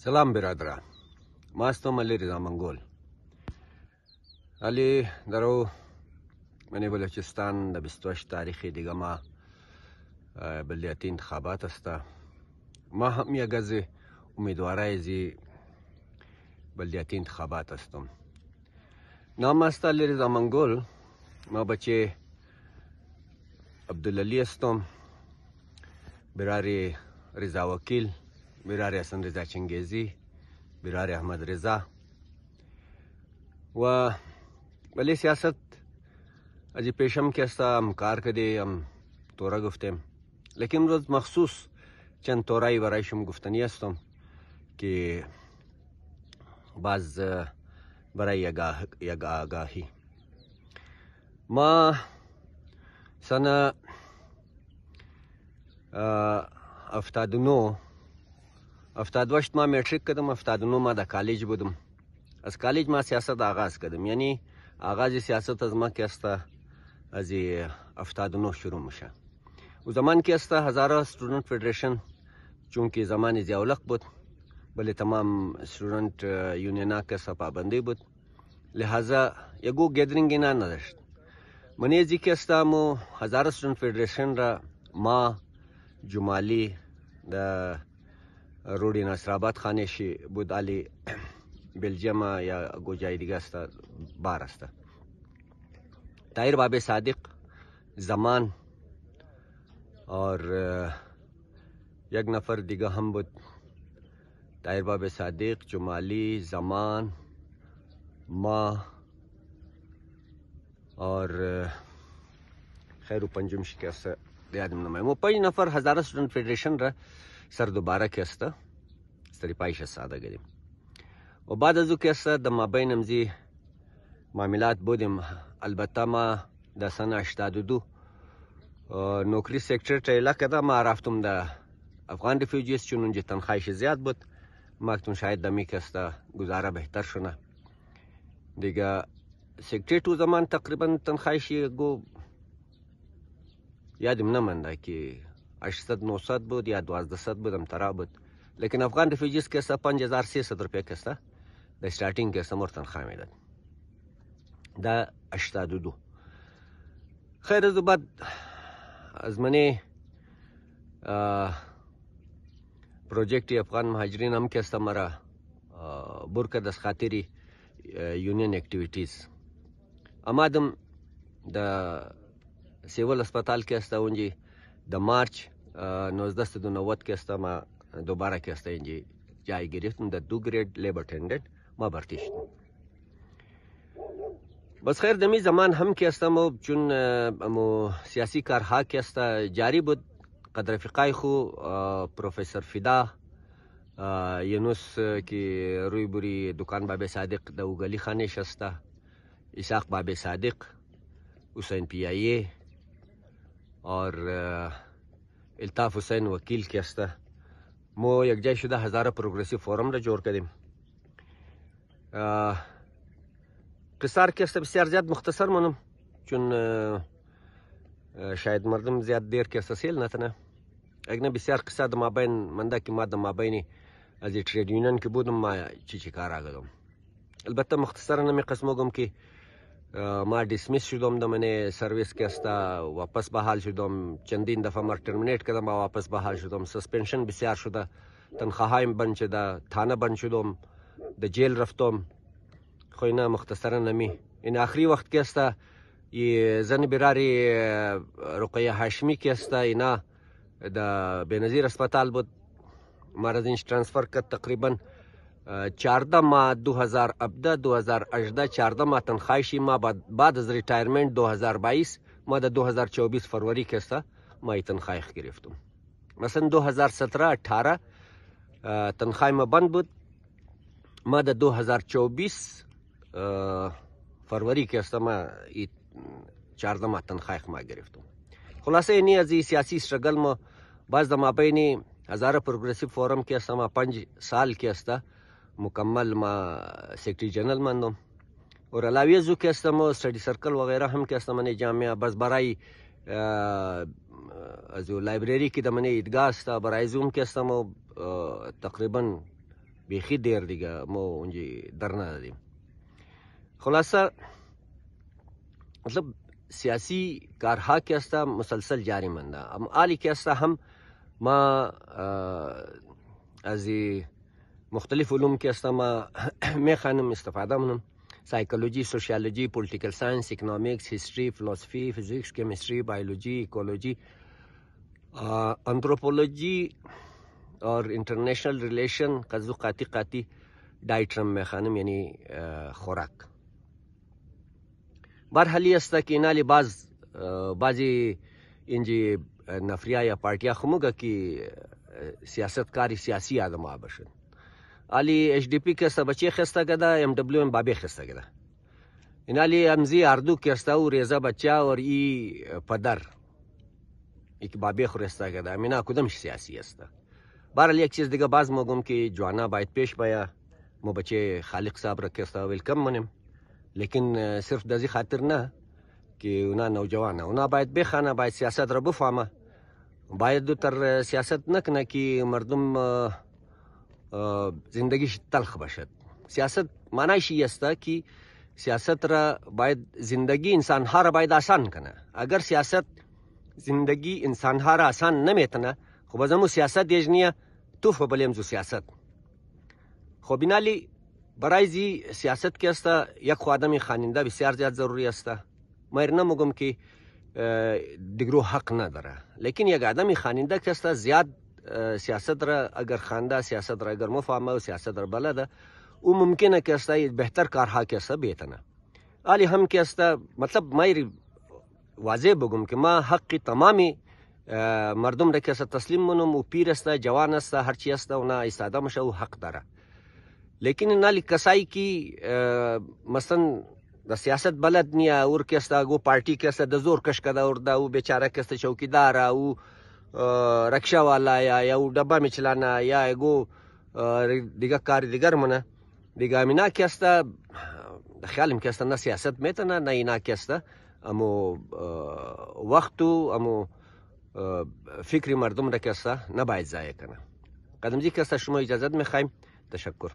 سلام برادران، ما هستم علی رضا منگول. علی درو من بلوچستان در 28 تاریخ دیگه ما بلدیاتی انتخابات است. ما هم یک از امیدوارای زی بلدیاتی انتخابات هستم. نام است علی رضا منگول. ما بچه عبدالعلی هستم، برای رضا وکیل، برای حسن رضا چنگیزی، برای احمد رضا و ولی سیاست از پیشم که است هم کار کردیم، هم تورا گفتیم، لیکن روز مخصوص چند تورایی برایشم گفتنی هستم که باز برای یک آگاهی. ما سنه 78 ما متریک کردم، 79 ما در کالج بودم. از کالج ما سیاست آغاز کردم، یعنی آغاز سیاست از ما که است از 79 شروع میشه. و زمان که است هزاره استودنت فدریشن، چون که زمان زیاولق بود، بله تمام استودنت یونینا که است پابندی بود، لحاظا یگو گدرینگ اینا نداشت. من ازی که است مو هزاره استودنت فدریشن را ما جمالی در روڈی نصرآباد خانهشی بود، علی بلجیم یا گوجای دیگه است بار است. طاهر باب صادق زمان اور یک نفر دیگه هم بود، طاهر باب صادق، جمالی، زمان، ما اور خیر و پنجم شی که است یادم نمایم. و 5 نفر هزاره استودنت فدریشن را سر دوباره که است سری پایش ساده کردیم. و بعد از او که است در مابین امزی معاملات بودیم. البته ما در سن 82 نوکری سکتر تیلا کردم. ما رفتم در افغان ریفیوجیز، چون اونجا تنخواهش زیاد بود. ما اکنون شاید دمی که است گزاره بهتر شونه دیگه. سکتر تو زمان تقریبا تنخواهش گو یادم نمانده که 800 900 بود یا 1200 بود، امترا بود. لیکن افغان ریفیوجیز که است 5300 روپیه که است در استارتینگ که است مور تنخواه میداد در 82. خیر از بعد از منی پروژکت افغان مهاجرین هم که است مرا برکد از خاطری یونین اکتیویتیز آمدم در سیول اسپتال که است اونجی در مارچ 1990 که است ما دوباره که است اینجی جای گرفتم در 2 گرید لیبر تندنت ما برتی شدم. بس خیر دمی زمان هم که است مو چون سیاسی کارها که است جاری بود، قدر رفیقای خو پروفسور فدا یونس که روی بوری دکان باب صادق در اوگلی خانه است، اسحاق باب صادق، حسین پیایی اور الطاف حسین وکیل که است مو یک جای شده هزاره پروگرسیو فورم را جور کردیم. قصار که است بسیار زیاد مختصر منم، چون شاید مردم زیاد دیر که است سیل نتنه. اگه بسیار قصه در مابین منده که ما در مابینی از ترید یونین که بودم ما چی کار آگدم. البته مختصرا نمی قسم گم که ما دیسمیس شدم در من سرویس که است، واپس بحال شدم. چندین دفعه ما ترمینیت کردم و واپس بحال شدم. سسپنشن بسیار شده، تنخواهایم بند شده، تانه بند شدم، در جیل رفتم. خو اینا مختصرا نمی. این آخری وقت که است زن براری رقیه هاشمی که است اینا در بنظیر اسپتال بود، ما را اینش ترانسفر کرد. تقریبا 14 ماه 2017 2018 14 ماه تنخواهشی ما بعد از ریتایرمنت 2022 ما در 2024 فروری که است ما تنخواه گرفتم. مثلا 2017 18 تنخواه ما بند بود، ما در 2024 فروری که است ما 14 ماه تنخواه ما گرفتم. خلاصه اینی از سیاسی استرگل ما باز در مابین هزاره پروگرسیو فورم که است ما 5 سال که است مکمل ما سیکرٹری جنرل ماندم. اور علاوه از او که است ما استادی سرکل وغیره هم که است من جامعه بس برای از لایبرری که در من ایدگاه است برای زوم که است ما تقریبا بیخی دیر دیگه ما اونجا در ندادیم. خلاصه مطلب سیاسی کارها که است مسلسل جاری مانده. اما حالی که است هم ما از مختلف علوم که است ما میخوانم استفاده منم. سایکولوژی، سوشیولوژی، پولیتیکل ساینس، اکونومیکس، هیستری، فلسفی، فیزیکس، کیمستری، بیولوژی، ایکولوژی، انتروپولوژی اور انٹرنیشنل ریلیشن قضو قاتی ڈائٹرم میں خانم یعنی خوراک. برحالی است که اینالی بعضی اینجی نفریا یا پارتیا خموگا که سیاستکاری سیاسی آدم آبشن. آلی اچ ڈی پی که است بچه خسته گده، ام ڈبلیو ام بابی خسته گده. اینالی امزی اردو که است او ریزا بچه اور ای پدر ایک بابی خورسته گده. امینا کدامش سیاسی است. برحال یک چیز دیگه باز موگم که جوانا باید پیش باید. ما بچه خالق صاحب را که است ویلکم منیم. لیکن صرف دازی خاطر نه که اونا نوجوانه، اونا باید بخوانه، باید سیاست را بفهمه، باید دو تر سیاست نکنه که مردم زندگیش تلخ باشد. سیاست معنیش است که سیاست را باید زندگی انسان ها را باید آسان کنه. اگر سیاست زندگی انسان ها را آسان نمیتنه خب از همون سیاست یجنیه تو فبلیم زو سیاست. خب اینالی برای زی سیاست که است یک خو آدمی خواننده بسیار زیاد ضروری است. ما نمیگم که دیگرو حق نداره، لیکن یک آدمی خواننده که است زیاد سیاست را اگر خوانده، سیاست را اگر مفهمه و سیاست را بلده، او ممکنه که است بهتر کارها که است بیتنه. حالی هم که است مطلب ما واضح بگم که ما حق تمامی مردم را که است تسلیم منم. او پیر است، جوان است، هر چی است اونا ایستاده مشه او حق داره. لیکن نالی کسایی که مثلا د سیاست بلد نیا اور که است گو پارتی که است د زور کش کده اور دا او بیچاره که است چوکیدار او رکشا والا یا او ډبا میچلانه یا گو دیگه کار دیگر منه دیگه امینا که است خیالم که است نه سیاست میتنه نه اینا که است امو وقتو امو فکری مردم را که است نباید ضایع کنه. قدمزی که است شما اجازت میخوایم. تشکر.